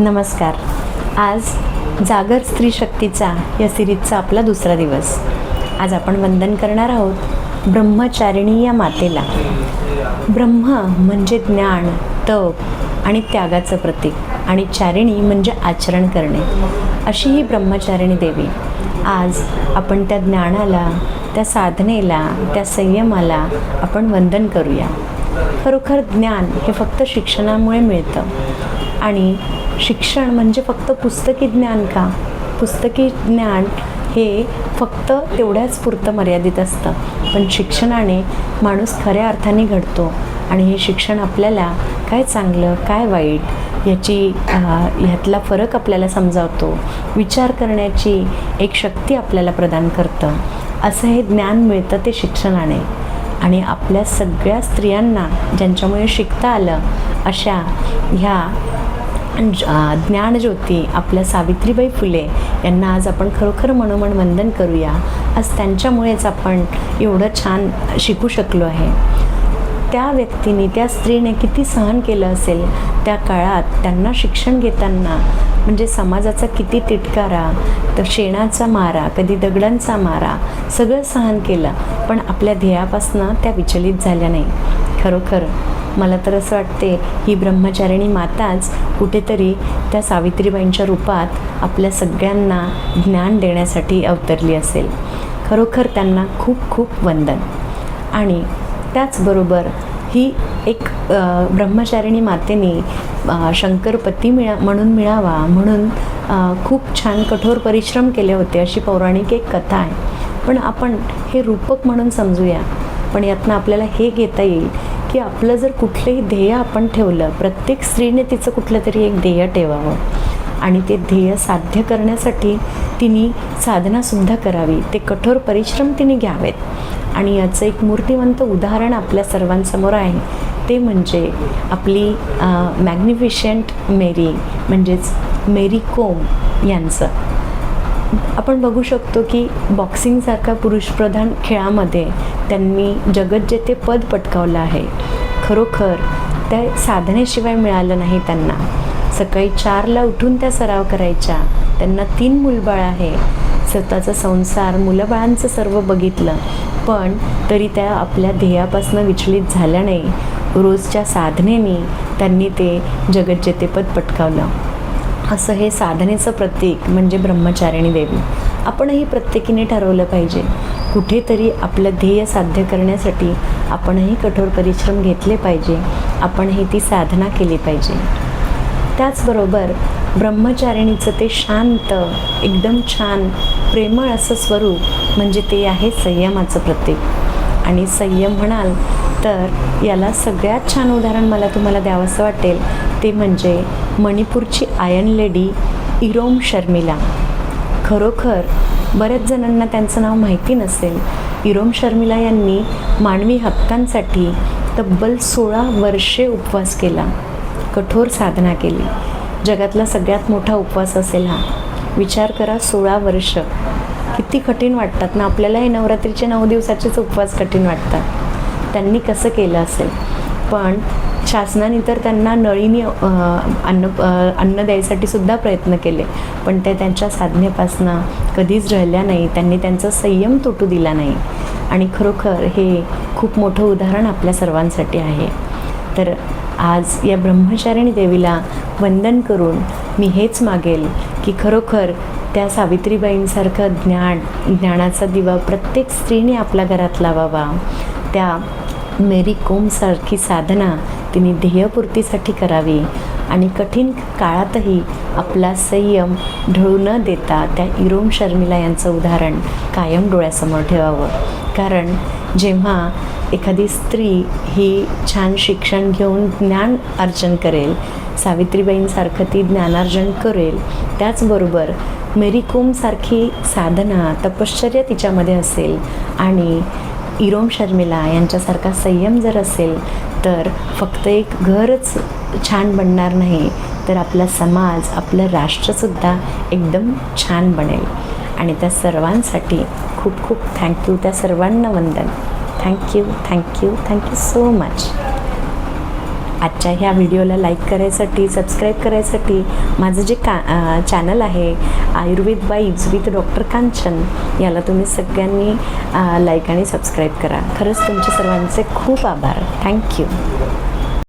नमस्कार. आज जागर स्त्री शक्तीचा या सिरीजचा आपला दुसरा दिवस. आज आपण वंदन करणार आहोत ब्रह्मचारिणी या मातेला. ब्रह्म म्हणजे ज्ञान, तप आणि त्यागाचं प्रतीक, आणि चारिणी म्हणजे आचरण करणे, अशी ही ब्रह्मचारिणी देवी. आज आपण त्या ज्ञानाला, त्या साधनेला, त्या संयमाला आपण वंदन करूया. खरोखर ज्ञान हे फक्त शिक्षणामुळे मिळतं, आणि शिक्षण म्हणजे फक्त पुस्तकी ज्ञान का? पुस्तकी ज्ञान हे फक्त तेवढ्याच पुरतं मर्यादित असतं, पण शिक्षणाने माणूस खऱ्या अर्थाने घडतो. आणि हे शिक्षण आपल्याला काय चांगलं, काय वाईट ह्यातला फरक आपल्याला समजावतो, विचार करण्याची एक शक्ती आपल्याला प्रदान करतं. असं हे ज्ञान मिळतं ते शिक्षणाने. आणि आपल्या सगळ्या स्त्रियांना ज्यांच्यामुळे शिकता आलं, अशा ह्या ज्ञानज्योती आपल्या सावित्रीबाई फुले यांना आज आपण खरोखर मनोमन वंदन करूया. आज त्यांच्यामुळेच आपण एवढं छान शिकू शकलो आहे. त्या व्यक्तीने, त्या स्त्रीने किती सहन केलं असेल त्या काळात. त्यांना शिक्षण घेताना म्हणजे समाजाचा किती तिटकारा, तर शेणाचा मारा, कधी दगडांचा मारा, सगळं सहन केलं, पण आपल्या ध्येयापासून त्या विचलित झाल्या नाही. खरोखर मला तर असं वाटते ही ब्रह्मचारिणी माताच कुठेतरी त्या सावित्रीबाईंच्या रूपात आपल्या सगळ्यांना ज्ञान देण्यासाठी अवतरली असेल. खरोखर त्यांना खूप खूप वंदन. आणि त्याचबरोबर ही एक ब्रह्मचारिणी मातेने शंकरपती म्हणून मिळावा म्हणून खूप छान कठोर परिश्रम केले होते, अशी पौराणिक एक कथा आहे. पण आपण हे रूपक म्हणून समजूया. पण यातनं आपल्याला हे घेता येईल की आपलं जर कुठलंही ध्येय आपण ठेवलं, प्रत्येक स्त्रीने तिचं कुठलं तरी एक ध्येय ठेवावं, आणि ते ध्येय साध्य करण्यासाठी तिने साधनासुद्धा करावी, ते कठोर परिश्रम तिने घ्यावेत. आणि याचं एक मूर्तिवंत उदाहरण आपल्या सर्वांसमोर आहे, ते म्हणजे आपली मॅग्निफिशंट मेरी, म्हणजेच मेरी कोम यांचं. आपण बघू शकतो की बॉक्सिंगसारखा पुरुषप्रधान खेळामध्ये त्यांनी जगज्जेतेपद पटकावलं आहे. खरोखर त्या साधनेशिवाय मिळालं नाही त्यांना. सकाळी 4ला उठून त्या सराव करायच्या. त्यांना 3 मुलबाळ आहे. स्वतःचा संसार, मुलंबाळांचं सर्व बघितलं, पण तरी त्या आपल्या ध्येयापासून विचलित झाल्या नाही. रोजच्या साधनेने त्यांनी ते जगज्जेतेपद पटकावलं. असं हे साधनेचं प्रतीक म्हणजे ब्रह्मचारिणी देवी. आपणही प्रत्येकीने ठरवलं पाहिजे, कुठेतरी आपलं ध्येय साध्य करण्यासाठी आपणही कठोर परिश्रम घेतले पाहिजे, आपणही ती साधना केली पाहिजे. त्याचबरोबर ब्रह्मचारिणीचं ते शांत, एकदम छान प्रेमळ असं स्वरूप म्हणजे ते आहे संयमाचं प्रतीक. आणि संयम म्हणाल तर याला सगळ्यात छान उदाहरण मला तुम्हाला द्यावंसं वाटेल, ते म्हणजे मणिपूरची आयन लेडी इरोम शर्मिला. खरोखर बऱ्याच जणांना त्यांचं नाव माहिती नसेल. इरोम शर्मिला यांनी मानवी हक्कांसाठी तब्बल 16 वर्षे उपवास केला, कठोर साधना केली. जगातला सगळ्यात मोठा उपवास असेल हा. विचार करा, 16 वर्ष किती कठीण वाटतात ना. आपल्याला हे नवरात्रीचे 9 दिवसाचेच उपवास कठीण वाटतात. त्यांनी कसं केलं असेल. पण शासनाने तर त्यांना नळीने अन्न द्यायसाठी सुद्धा प्रयत्न केले, पण ते त्यांच्या साधनेपासनं कधीच राहिल्या नाही. त्यांनी त्यांचा संयम तुटू दिला नाही. आणि खरोखर हे खूप मोठं उदाहरण आपल्या सर्वांसाठी आहे. तर आज या ब्रह्मचारिणी देवीला वंदन करून मी हेच मागेल की खरोखर त्या सावित्रीबाईंसारखं ज्ञानाचा दिवा प्रत्येक स्त्रीने आपल्या घरात लावावा. त्या मेरी कोमसारखी साधना तिने ध्येयपूर्तीसाठी करावी, आणि कठीण काळातही आपला संयम ढळू न देता त्या इरोम शर्मिला यांचं उदाहरण कायम डोळ्यासमोर ठेवावं. कारण जेव्हा एखादी स्त्री ही छान शिक्षण घेऊन ज्ञान अर्जन करेल, सावित्रीबाईंसारखं ती ज्ञानार्जन करेल, त्याचबरोबर मेरी कोमसारखी साधना, तपश्चर्या तिच्यामध्ये असेल, आणि इरोम शर्मिला यांच्यासारखा संयम जर असेल, तर फक्त एक घरच छान बनणार नाही, तर आपला समाज, आपलं राष्ट्रसुद्धा एकदम छान बनेल. आणि त्या सर्वांसाठी खूप खूप थँक्यू. त्या सर्वांना वंदन. Thank you, thank you, thank you so much. आजच्या ह्या व्हिडिओला लाईक करायसाठी, सबस्क्राईब करायसाठी माझं जे चॅनल आहे Ayurveda vibes with doctor Kanchan, याला तुम्ही सगळ्यांनी लाईक आणि सबस्क्राईब करा. खरंच तुमच्या सर्वांचे खूप आभार. थँक्यू.